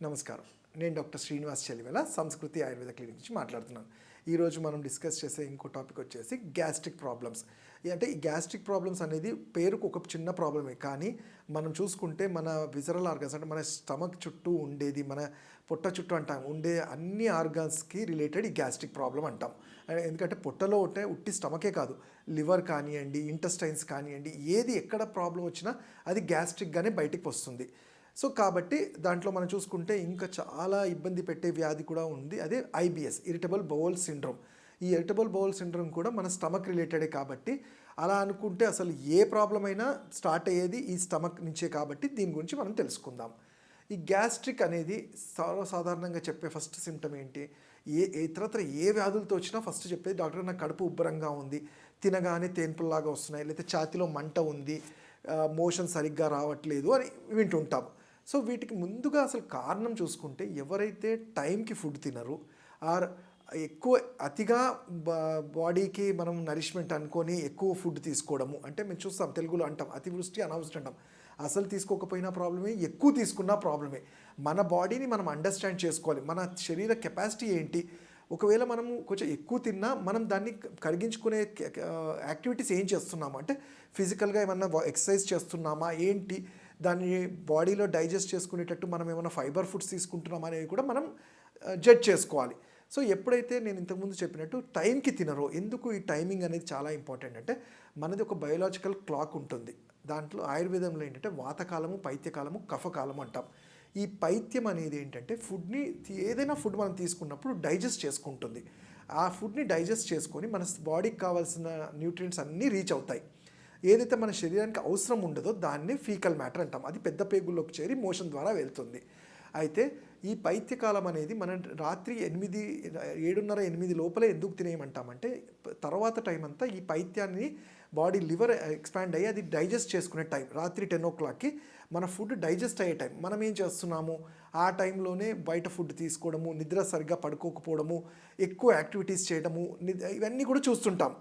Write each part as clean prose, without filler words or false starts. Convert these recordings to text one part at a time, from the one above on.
నమస్కారం, నేను డాక్టర్ శ్రీనివాస్ చెలివేల, సంస్కృతి ఆయుర్వేద క్లినిక్ నుంచి మాట్లాడుతున్నాను. ఈరోజు మనం డిస్కస్ చేసే ఇంకో టాపిక్ వచ్చేసి గ్యాస్ట్రిక్ ప్రాబ్లమ్స్. అంటే ఈ గ్యాస్ట్రిక్ ప్రాబ్లమ్స్ అనేది పేరుకు ఒక చిన్న ప్రాబ్లమే, కానీ మనం చూసుకుంటే మన విజరల్ ఆర్గన్స్ అంటే మన స్టమక్ చుట్టూ ఉండేది, మన పొట్ట చుట్టూ అంటాం ఉండే అన్ని ఆర్గాన్స్కి రిలేటెడ్ ఈ గ్యాస్ట్రిక్ ప్రాబ్లం అంటాం. ఎందుకంటే పొట్టలో ఉంటే ఉట్టి స్టమకే కాదు, లివర్ కానివ్వండి, ఇంటెస్టైన్స్ కానివ్వండి, ఏది ఎక్కడ ప్రాబ్లం వచ్చినా అది గ్యాస్ట్రిక్గానే బయటికి వస్తుంది. సో కాబట్టి దాంట్లో మనం చూసుకుంటే ఇంకా చాలా ఇబ్బంది పెట్టే వ్యాధి కూడా ఉంది, అదే ఐబిఎస్, ఇరిటబుల్ బౌల్ సిండ్రోమ్. ఈ ఇరిటబుల్ బౌల్ సిండ్రోమ్ కూడా మన స్టమక్ రిలేటెడే కాబట్టి అలా అనుకుంటే అసలు ఏ ప్రాబ్లం అయినా స్టార్ట్ అయ్యేది ఈ స్టమక్ నుంచే కాబట్టి దీని గురించి మనం తెలుసుకుందాం. ఈ గ్యాస్ట్రిక్ అనేది సర్వసాధారణంగా చెప్పే ఫస్ట్ సిమ్టమ్ ఏంటి? ఇతరత్ర ఏ వ్యాధులతో వచ్చినా ఫస్ట్ చెప్పేది డాక్టర్ నాకు కడుపు ఉబ్బరంగా ఉంది, తినగానే తేన్పుల్లాగా వస్తున్నాయి, లేకపోతే ఛాతీలో మంట ఉంది, మోషన్ సరిగ్గా రావట్లేదు అని వింటుంటాం. సో వీటికి ముందుగా అసలు కారణం చూసుకుంటే ఎవరైతే టైంకి ఫుడ్ తినరు, ఆర్ ఎక్కువ అతిగా బాడీకి మనం నరిష్మెంట్ అనుకొని ఎక్కువ ఫుడ్ తీసుకోవడము, అంటే మేము చూస్తాం తెలుగులో అంటాం అతివృష్టి అనావృష్టి అంటాం. అసలు తీసుకోకపోయినా ప్రాబ్లమే, ఎక్కువ తీసుకున్నా ప్రాబ్లమే. మన బాడీని మనం అండర్స్టాండ్ చేసుకోవాలి, మన శరీర కెపాసిటీ ఏంటి. ఒకవేళ మనము కొంచెం ఎక్కువ తిన్నా మనం దాన్ని కరిగించుకునే యాక్టివిటీస్ ఏం చేస్తున్నామా, అంటే ఫిజికల్గా ఏమన్నా ఎక్సర్సైజ్ చేస్తున్నామా ఏంటి, దాన్ని బాడీలో డైజెస్ట్ చేసుకునేటట్టు మనం ఏమైనా ఫైబర్ ఫుడ్స్ తీసుకుంటున్నామా అనేది కూడా మనం జడ్జ్ చేసుకోవాలి. సో ఎప్పుడైతే నేను ఇంతకుముందు చెప్పినట్టు టైంకి తినరో, ఎందుకు ఈ టైమింగ్ అనేది చాలా ఇంపార్టెంట్ అంటే మనది ఒక బయోలాజికల్ క్లాక్ ఉంటుంది. దాంట్లో ఆయుర్వేదంలో ఏంటంటే వాతకాలము, పైత్యకాలము, కఫకాలము అంటాం. ఈ పైత్యం అనేది ఏంటంటే ఫుడ్ని, ఏదైనా ఫుడ్ మనం తీసుకున్నప్పుడు డైజెస్ట్ చేసుకుంటుంది. ఆ ఫుడ్ని డైజెస్ట్ చేసుకొని మన బాడీకి కావాల్సిన న్యూట్రియంట్స్ అన్నీ రీచ్ అవుతాయి. ఏదైతే మన శరీరానికి అవసరం ఉండదో దాన్ని ఫీకల్ మ్యాటర్ అంటాం. అది పెద్ద పేగుల్లోకి చేరి మోషన్ ద్వారా వెళ్తుంది. అయితే ఈ పైత్యకాలం అనేది మనం రాత్రి 7:30-8 లోపలే ఎందుకు తినేయమంటామంటే తర్వాత టైం అంతా ఈ పైత్యాన్ని బాడీ లివర్ ఎక్స్పాండ్ అయ్యి అది డైజెస్ట్ చేసుకునే టైం. రాత్రి 10 o'clockకి మన ఫుడ్ డైజెస్ట్ అయ్యే టైం. మనం ఏం చేస్తున్నాము, ఆ టైంలోనే బయట ఫుడ్ తీసుకోవడము, నిద్ర సరిగ్గా పడుకోకపోవడము, ఎక్కువ యాక్టివిటీస్ చేయడము, ఇవన్నీ కూడా చూస్తుంటాం.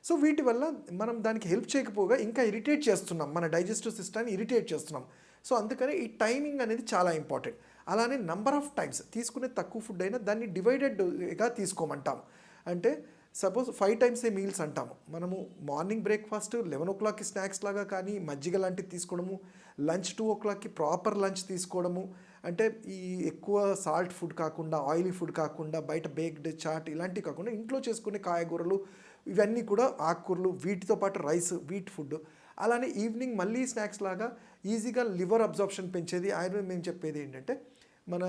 సో వీటి వల్ల మనం దానికి హెల్ప్ చేయకపోగా ఇంకా ఇరిటేట్ చేస్తున్నాం, మన డైజెస్టివ్ సిస్టమ్ని ఇరిటేట్ చేస్తున్నాం. సో అందుకని ఈ టైమింగ్ అనేది చాలా ఇంపార్టెంట్. అలానే నంబర్ ఆఫ్ టైమ్స్ తీసుకునే తక్కువ ఫుడ్ అయినా దాన్ని డివైడెడ్గా తీసుకోమంటాం. అంటే సపోజ్ 5 times మీల్స్ అంటాము. మనము మార్నింగ్ బ్రేక్ఫాస్ట్ 11 o'clockకి స్నాక్స్ లాగా, కానీ మజ్జిగ లాంటివి తీసుకోవడము, లంచ్ 2 o'clockకి ప్రాపర్ లంచ్ తీసుకోవడము, అంటే ఈ ఎక్కువ సాల్ట్ ఫుడ్ కాకుండా, ఆయిలీ ఫుడ్ కాకుండా, బయట బేక్డ్ చాట్ ఇలాంటివి కాకుండా ఇంట్లో చేసుకునే కాయగూరలు, ఇవన్నీ కూడా ఆకుకూరలు, వీటితో పాటు రైస్, వీట్ ఫుడ్. అలానే ఈవినింగ్ మళ్ళీ స్నాక్స్ లాగా ఈజీగా లివర్ అబ్జార్ప్షన్ పెంచేది ఆయుర్వేదం మేము చెప్పేది ఏంటంటే మన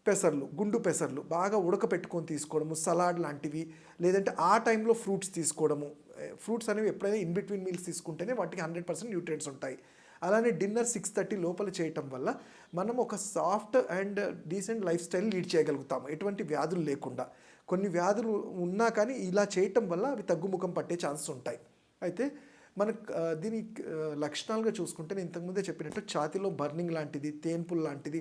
పెసర్లు, గుండు పెసర్లు బాగా ఉడకపెట్టుకొని తీసుకోవడము, సలాడ్ లాంటివి, లేదంటే ఆ టైంలో ఫ్రూట్స్ తీసుకోవడము. ఫ్రూట్స్ అనేవి ఎప్పుడైనా ఇన్ బిట్వీన్ మీల్స్ తీసుకుంటేనే వాటికి 100% న్యూట్రియంట్స్ ఉంటాయి. అలానే డిన్నర్ 6:30 లోపల చేయటం వల్ల మనం ఒక soft and decent life style lead చేయగలుగుతాము, ఎటువంటి వ్యాధులు లేకుండా. కొన్ని వ్యాధులు ఉన్నా కానీ ఇలా చేయటం వల్ల అవి తగ్గుముఖం పట్టే ఛాన్సెస్ ఉంటాయి. అయితే మనకు దీని లక్షణాలుగా చూసుకుంటే నేను ఇంతకుముందే చెప్పినట్టు ఛాతీలో బర్నింగ్ లాంటిది, తేన్పుల్ లాంటిది,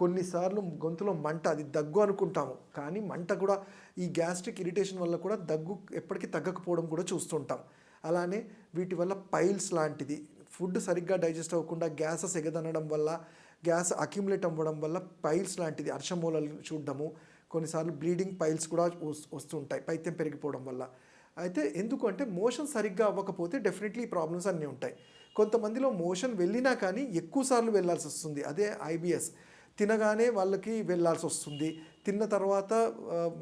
కొన్నిసార్లు గొంతులో మంట, అది దగ్గు అనుకుంటాము కానీ మంట కూడా ఈ గ్యాస్ట్రిక్ ఇరిటేషన్ వల్ల కూడా దగ్గు ఎప్పటికీ తగ్గకపోవడం కూడా చూస్తుంటాం. అలానే వీటి వల్ల పైల్స్ లాంటిది, ఫుడ్ సరిగ్గా డైజెస్ట్ అవ్వకుండా గ్యాసెస్ ఎగదనడం వల్ల, గ్యాస్ అక్యుములేట్ అవ్వడం వల్ల పైల్స్ లాంటిది, అర్షమూలలు చూడడము, కొన్నిసార్లు బ్లీడింగ్ పైల్స్ కూడా వస్తుంటాయి పైత్యం పెరిగిపోవడం వల్ల. అయితే ఎందుకు అంటే మోషన్ సరిగ్గా అవ్వకపోతే డెఫినెట్లీ ఈ ప్రాబ్లమ్స్ అన్నీ ఉంటాయి. కొంతమందిలో మోషన్ వెళ్ళినా కానీ ఎక్కువసార్లు వెళ్ళాల్సి వస్తుంది, అదే ఐబిఎస్. తినగానే వాళ్ళకి వెళ్ళాల్సి వస్తుంది, తిన్న తర్వాత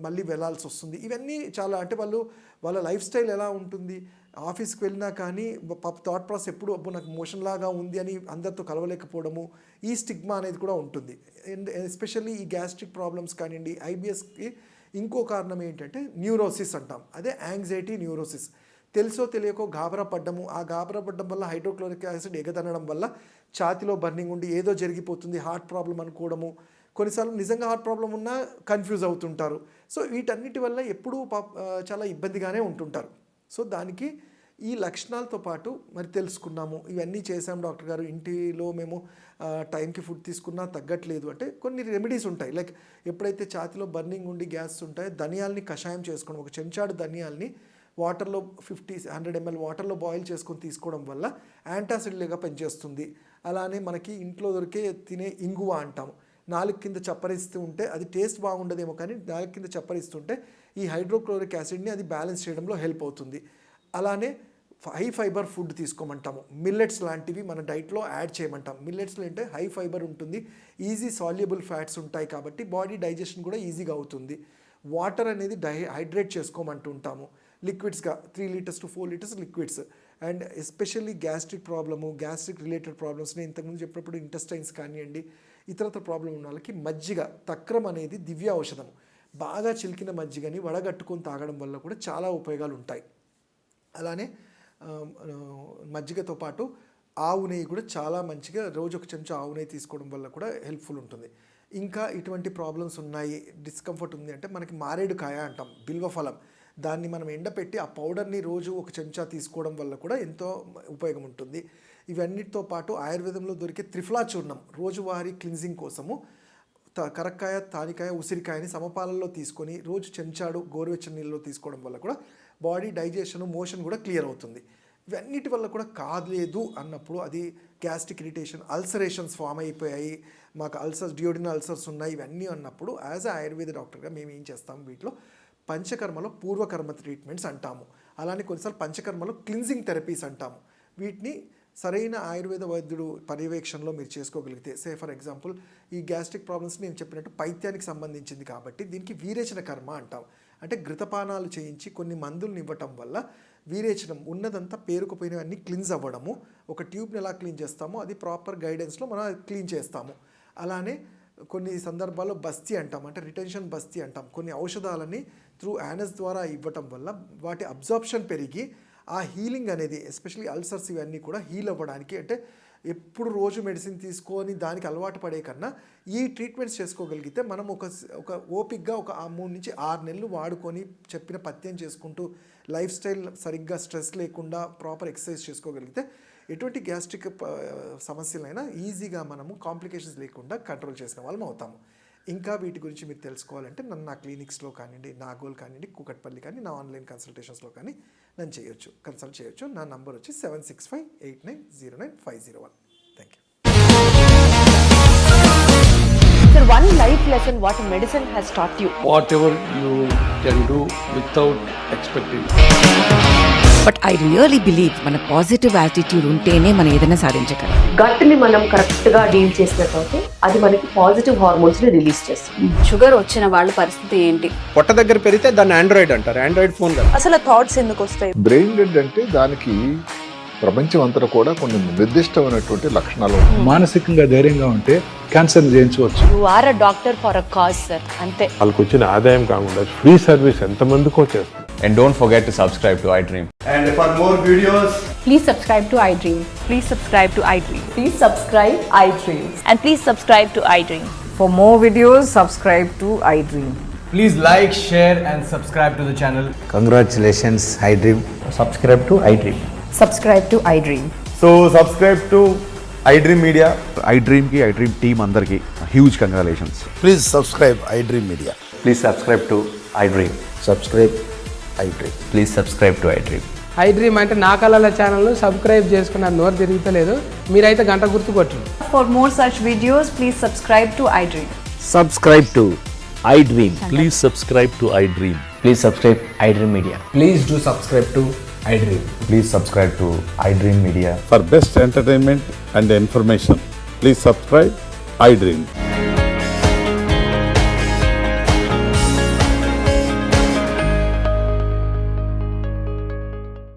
మళ్ళీ వెళ్ళాల్సి వస్తుంది. ఇవన్నీ చాలా, అంటే వాళ్ళ లైఫ్ స్టైల్ ఎలా ఉంటుంది, ఆఫీస్కి వెళ్ళినా కానీ థాట్ ప్రాసెస్ ఎప్పుడు అబ్బో నాకు మోషన్ లాగా ఉంది అని అందరితో కలవలేకపోవడము, ఈ స్టిగ్మా అనేది కూడా ఉంటుంది. అండ్ ఎస్పెషల్లీ ఈ గ్యాస్ట్రిక్ ప్రాబ్లమ్స్ కానివ్వండి, ఐబిఎస్కి ఇంకో కారణం ఏంటంటే న్యూరోసిస్ అంటాం, అదే యాంగ్జైటీ న్యూరోసిస్. తెలుసో తెలియకో గాబరా పడ్డము, ఆ గాబరా పడ్డం వల్ల హైడ్రోక్లోరిక్ యాసిడ్ ఎగదనడం వల్ల ఛాతిలో బర్నింగ్ ఉండి ఏదో జరిగిపోతుంది, హార్ట్ ప్రాబ్లం అనుకోవడము, కొన్నిసార్లు నిజంగా హార్ట్ ప్రాబ్లం ఉన్నా కన్ఫ్యూజ్ అవుతుంటారు. సో వీటన్నిటి వల్ల ఎప్పుడూ చాలా ఇబ్బందిగానే ఉంటుంటారు. సో దానికి ఈ లక్షణాలతో పాటు మరి తెలుసుకున్నాము, ఇవన్నీ చేసాం డాక్టర్ గారు, ఇంటిలో మేము టైంకి ఫుడ్ తీసుకున్నా తగ్గట్లేదు అంటే కొన్ని రెమెడీస్ ఉంటాయి. లైక్ ఎప్పుడైతే ఛాతిలో బర్నింగ్ ఉండి గ్యాస్ ఉంటాయో ధనియాల్ని కషాయం చేసుకోవడం, ఒక చెంచాడు ధనియాల్ని వాటర్లో 50-100 ml వాటర్లో బాయిల్ చేసుకొని తీసుకోవడం వల్ల యాంటాసిడ్లుగా పనిచేస్తుంది. అలానే మనకి ఇంట్లో దొరికే తినే ఇంగువ అంటాము. నాలుగు కింద చప్పరిస్తూ ఉంటే అది టేస్ట్ బాగుండదేమో, కానీ నాలుగు కింద చప్పరిస్తుంటే ఈ హైడ్రోక్లోరిక్ యాసిడ్ని అది బ్యాలెన్స్ చేయడంలో హెల్ప్ అవుతుంది. అలానే హై ఫైబర్ ఫుడ్ తీసుకోమంటాము. మిల్లెట్స్ లాంటివి మన డైట్లో యాడ్ చేయమంటాం. మిల్లెట్స్లో అంటే హై ఫైబర్ ఉంటుంది, ఈజీ సాల్యుబుల్ ఫ్యాట్స్ ఉంటాయి కాబట్టి బాడీ డైజెషన్ కూడా ఈజీగా అవుతుంది. వాటర్ అనేది హైడ్రేట్ చేసుకోమంటూ ఉంటాము. లిక్విడ్స్గా 3 litres to 4 litres liquids. And especially gastric problem, gastric related problems, నేను ఇంతకుముందు చెప్పినప్పుడు ఇంటెస్టైన్స్ కానివ్వండి, ఇతరత్ర ప్రాబ్లం ఉన్న వాళ్ళకి మజ్జిగ, తక్రం అనేది దివ్య ఔషధం. బాగా చిలికిన మజ్జిగని వడగట్టుకొని తాగడం వల్ల కూడా చాలా ఉపయోగాలు ఉంటాయి. అలానే మజ్జిగతో పాటు ఆవు నెయ్యి కూడా చాలా మంచిగా, రోజు ఒక చెంచా ఆవు నెయ్యి తీసుకోవడం వల్ల కూడా హెల్ప్ఫుల్ ఉంటుంది. ఇంకా ఇటువంటి ప్రాబ్లమ్స్ ఉన్నాయి, డిస్కంఫర్ట్ ఉంది అంటే మనకి మారేడుకాయ అంటాం, బిల్వఫలం. దాన్ని మనం ఎండపెట్టి ఆ పౌడర్ని రోజు ఒక చెంచా తీసుకోవడం వల్ల కూడా ఎంతో ఉపయోగం ఉంటుంది. ఇవన్నిటితో పాటు ఆయుర్వేదంలో దొరికే త్రిఫలా చూర్ణం రోజువారీ క్లిన్జింగ్ కోసము కరక్కాయ, తానికాయ, ఉసిరికాయని సమపాలల్లో తీసుకొని రోజు చెంచాడు గోరువెచ్చని నీళ్ళలో తీసుకోవడం వల్ల కూడా బాడీ డైజెషన్, మోషన్ కూడా క్లియర్ అవుతుంది. ఇవన్నిటి వల్ల కూడా కాలేదు అన్నప్పుడు అది గ్యాస్ట్రిక్ ఇరిటేషన్, అల్సరేషన్స్ ఫామ్ అయిపోయాయి, మాకు అల్సర్స్, డియోడినల్ అల్సర్స్ ఉన్నాయి, ఇవన్నీ అన్నప్పుడు యాజ్ అ ఆయుర్వేద డాక్టర్గా మేము ఏం చేస్తాం, వీటిలో పంచకర్మలో పూర్వకర్మ ట్రీట్మెంట్స్ అంటాము. అలానే కొన్నిసార్లు పంచకర్మలో క్లిన్జింగ్ థెరపీస్ అంటాము. వీటిని సరైన ఆయుర్వేద వైద్యుడు పర్యవేక్షణలో మీరు చేసుకోగలిగితే, సే ఫర్ ఎగ్జాంపుల్ ఈ గ్యాస్ట్రిక్ ప్రాబ్లమ్స్ నేను చెప్పినట్టు పైత్యానికి సంబంధించింది కాబట్టి దీనికి వీరేచన కర్మ అంటాం. అంటే ఘృతపానాలు చేయించి కొన్ని మందులను ఇవ్వటం వల్ల వీరేచనం ఉన్నదంతా పేరుకుపోయినవన్నీ క్లీన్స్ అవ్వడము. ఒక ట్యూబ్ని ఎలా క్లీన్ చేస్తామో అది ప్రాపర్ గైడెన్స్లో మనం క్లీన్ చేస్తాము. అలానే కొన్ని సందర్భాల్లో బస్తీ అంటాం, అంటే రిటెన్షన్ బస్తీ అంటాం. కొన్ని ఔషధాలని త్రూ యానస్ ద్వారా ఇవ్వటం వల్ల వాటి అబ్జార్ప్షన్ పెరిగి ఆ హీలింగ్ అనేది, ఎస్పెషల్లీ అల్సర్స్ ఇవన్నీ కూడా హీల్ అవ్వడానికి, అంటే ఎప్పుడు రోజు మెడిసిన్ తీసుకొని దానికి అలవాటు పడే కన్నా ఈ ట్రీట్మెంట్స్ చేసుకోగలిగితే మనం ఒక ఓపిక్గా ఒక 3 నుంచి 6 నెలలు వాడుకొని చెప్పిన పథ్యం చేసుకుంటూ లైఫ్ స్టైల్ సరిగ్గా స్ట్రెస్ లేకుండా ప్రాపర్ ఎక్సర్సైజ్ చేసుకోగలిగితే ఎటువంటి గ్యాస్ట్రిక్ సమస్యలైనా ఈజీగా మనము కాంప్లికేషన్స్ లేకుండా కంట్రోల్ చేసిన వాళ్ళం అవుతాము. ఇంకా వీటి గురించి మీరు తెలుసుకోవాలంటే నన్ను నా క్లినిక్స్లో కానివ్వండి, నాగోల్ కానివ్వండి, కూకట్పల్లి కానీ, నా ఆన్లైన్ కన్సల్టేషన్స్లో కానీ నన్ను కన్సల్ట్ చేయొచ్చు. నా నంబర్ వచ్చి 7658909501. Thank you. Sir, one life lesson what medicine has taught you. Whatever you can do without expecting. But I really believe మన పాజిటివ్ యాటిట్యూడ్ ఉంటేనే మనం ఏదైనా సాధించగలం. గట్ని మనం కరెక్ట్గా డీల్ చేసినట్లయితే అది మనకి పాజిటివ్ హార్మోన్స్ని రిలీజ్ చేస్తుంది. షుగర్ వచ్చిన వాళ్ళ పరిస్థితి ఏంటి? పొట్ట దగ్గర పెరిగితే దాన్ని ఆండ్రాయిడ్ అంటారు, ఆండ్రాయిడ్ ఫోన్ కదా. అసలు థాట్స్ ఎందుకు వస్తాయి? బ్రెయిన్ డెడ్ అంటే దానికి ప్రపంచం అంతా కూడా కొన్ని నిర్దిష్టమైనటువంటి లక్షణాలు. మానసికంగా ధైర్యంగా ఉంటే క్యాన్సర్ జయించవచ్చు. You are a doctor for a cause sir, అంతే. వాళ్ళకి వచ్చిన ఆదాయం కాకుండా ఫ్రీ సర్వీస్ ఎంతమందికో చేస్తుంది. And don't forget to subscribe to iDream. And for more videos, Please subscribe to iDream. Please subscribe to iDream. Please subscribe iDream. And please subscribe to iDream. For more videos, subscribe to iDream. please like, share and subscribe to the channel. Congratulations, iDream. Subscribe to iDream. Subscribe to iDream. So subscribe to iDream Media. iDream కి iDream team అందరికి huge congratulations. Please subscribe iDream Media. Please subscribe to iDream. Subscribe iDream. Please subscribe to iDream. iDream అంటే నా కళల channel subscribe చేసుకున్న నోరు తిరుగుతలేదు, మీరైతే గంట గుర్తు కొట్టండి. For more such videos, please subscribe to iDream. Subscribe to iDream. Please subscribe to iDream. Please subscribe iDream Media. Please do subscribe to iDream. Please subscribe to iDream Media. For best entertainment and information, please subscribe iDream.